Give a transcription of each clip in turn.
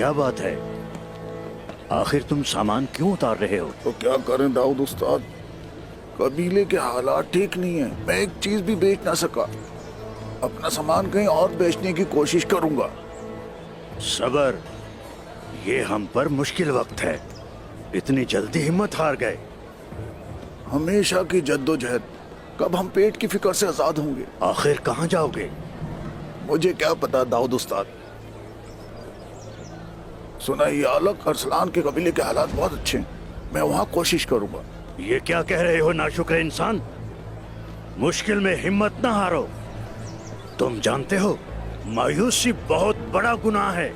क्या बात है? आखिर तुम सामान क्यों उतार रहे हो? तो क्या करें दाऊद उस्ताद, कबीले के हालात ठीक नहीं है। मैं एक चीज भी बेच ना सका। अपना सामान कहीं और बेचने की कोशिश करूंगा। सबर, ये हम पर मुश्किल वक्त है। इतनी जल्दी हिम्मत हार गए? हमेशा की जद्दोजहद, कब हम पेट की फिक्र से आजाद होंगे? आखिर कहाँ जाओगे? मुझे क्या पता दाऊद उस्ताद। सुना ये अलग अरसलान के कबीले के हालात बहुत अच्छे हैं, मैं वहां कोशिश करूंगा। ये क्या कह रहे हो नाशुक्र इंसान? मुश्किल में हिम्मत ना हारो। तुम जानते हो मायूसी बहुत बड़ा गुनाह है।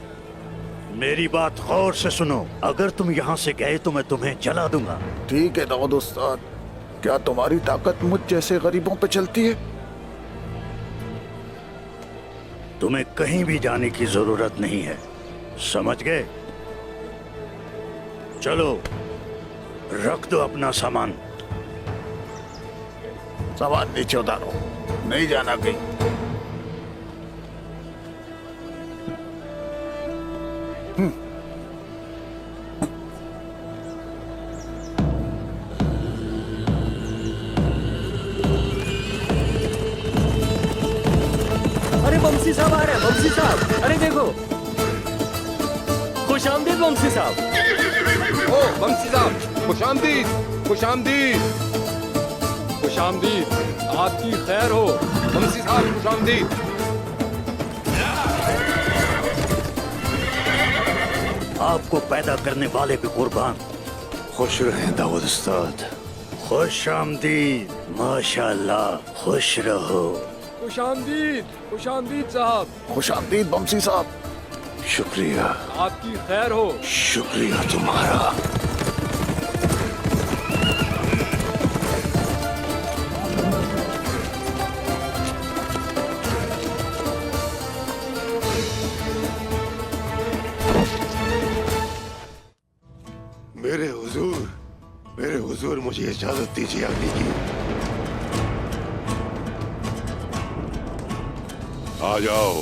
मेरी बात गौर से सुनो, अगर तुम यहाँ से गए तो मैं तुम्हें जला दूंगा। ठीक है दाऊद उस्ताद, क्या तुम्हारी ताकत मुझ जैसे गरीबों पे चलती है? तुम्हें कहीं भी जाने की जरूरत नहीं है, समझ गए? चलो रख दो अपना सामान। सामान नीचे उतारो, नहीं जाना कहीं। अरे बमसी साहब आ रहे हैं, बमसी साहब, अरे देखो। खुश आमदीद बमसी साहब। ओ बमसी साहब, खुश आमदीद, खुश आमदीद, खुश आमदीद। आपकी खैर हो बमसी साहब, खुश आमदीद। आपको पैदा करने वाले पे कुर्बान। खुश रहें दाऊद उस्ताद। खुश आमदीद, माशाल्लाह, खुश रहो। खुश आमदीद साहब। खुश आमदीद बमसी साहब। शुक्रिया, आपकी खैर हो। शुक्रिया तुम्हारा। मेरे हुजूर मुझे इजाजत दीजिए आने की। आ जाओ।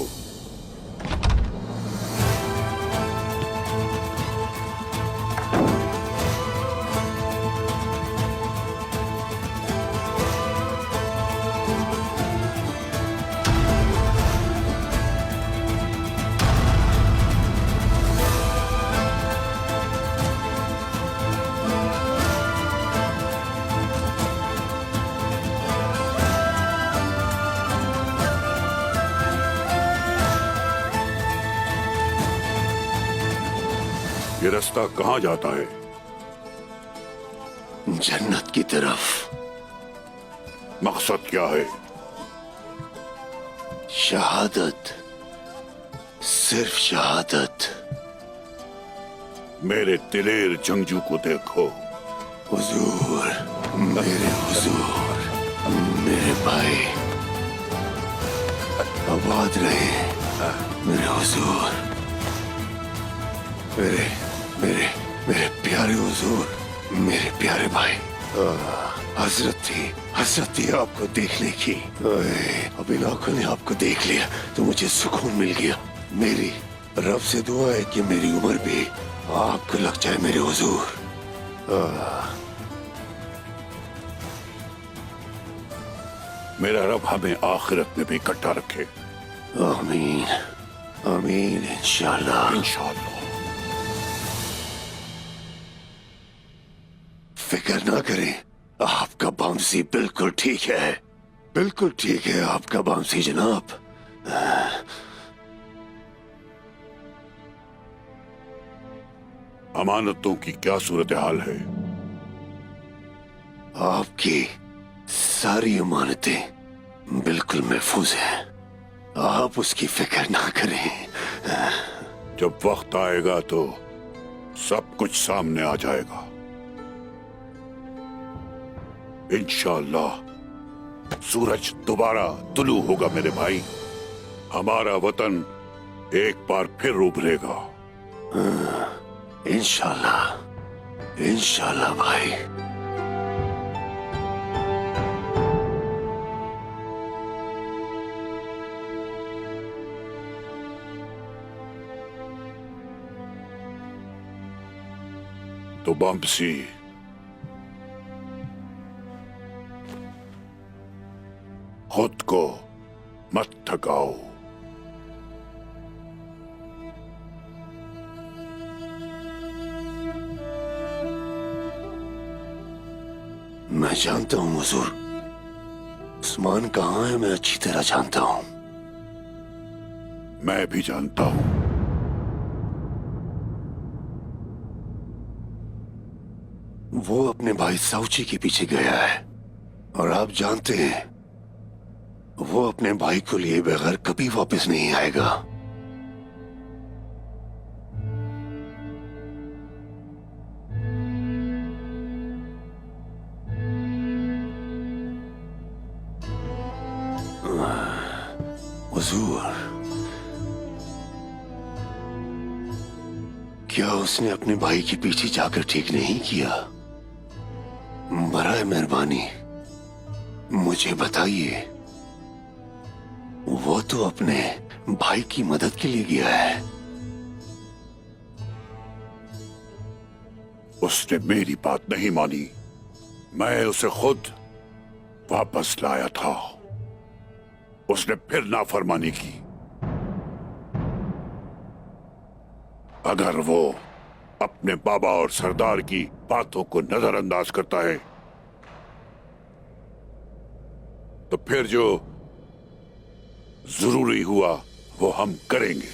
ये रास्ता कहाँ जाता है? जन्नत की तरफ। मकसद क्या है? शहादत, सिर्फ शहादत। मेरे दिलेर जंगजू को देखो। हुजूर, मेरे हुजूर, मेरे भाई, आबाद रहे मेरे हुजूर। मेरे प्यारे हुजूर, मेरे प्यारे भाई। हसरत थी आपको देखने की। अब इन आंखों ने आपको देख लिया तो मुझे सुकून मिल गया। मेरी रब से दुआ है कि मेरी उम्र भी आपको लग जाए मेरे हुजूर। मेरा रब हमें आखिरत में भी इकट्ठा रखे। आमीन, आमीन, इंशाल्लाह। इंशाअल्लाह। फिक्र ना करें, आपका बाउंसी बिल्कुल ठीक है, बिल्कुल ठीक है आपका बाउंसी जनाब। अमानतों की क्या सूरत हाल है? आपकी सारी अमानतें बिल्कुल महफूज हैं, आप उसकी फिक्र ना करें। जब वक्त आएगा तो सब कुछ सामने आ जाएगा इंशाअल्लाह। सूरज दोबारा तुलू होगा मेरे भाई। हमारा वतन एक बार फिर उभरेगा। इंशाअल्लाह, इंशाअल्लाह भाई। तो बम्सी खुद को मत थकाओ। मैं जानता हूं हुजूर, उस्मान कहाँ है मैं अच्छी तरह जानता हूं। मैं भी जानता हूं। वो अपने भाई साउची के पीछे गया है और आप जानते हैं वो अपने भाई को लिए बगैर कभी वापस नहीं आएगा। हुजूर, क्या उसने अपने भाई के पीछे जाकर ठीक नहीं किया? बराए मेहरबानी मुझे बताइए। वो तो अपने भाई की मदद के लिए गया है। उसने मेरी बात नहीं मानी। मैं उसे खुद वापस लाया था। उसने फिर नाफरमानी की। अगर वो अपने बाबा और सरदार की बातों को नजरअंदाज करता है तो फिर जो जरूरी हुआ वो हम करेंगे।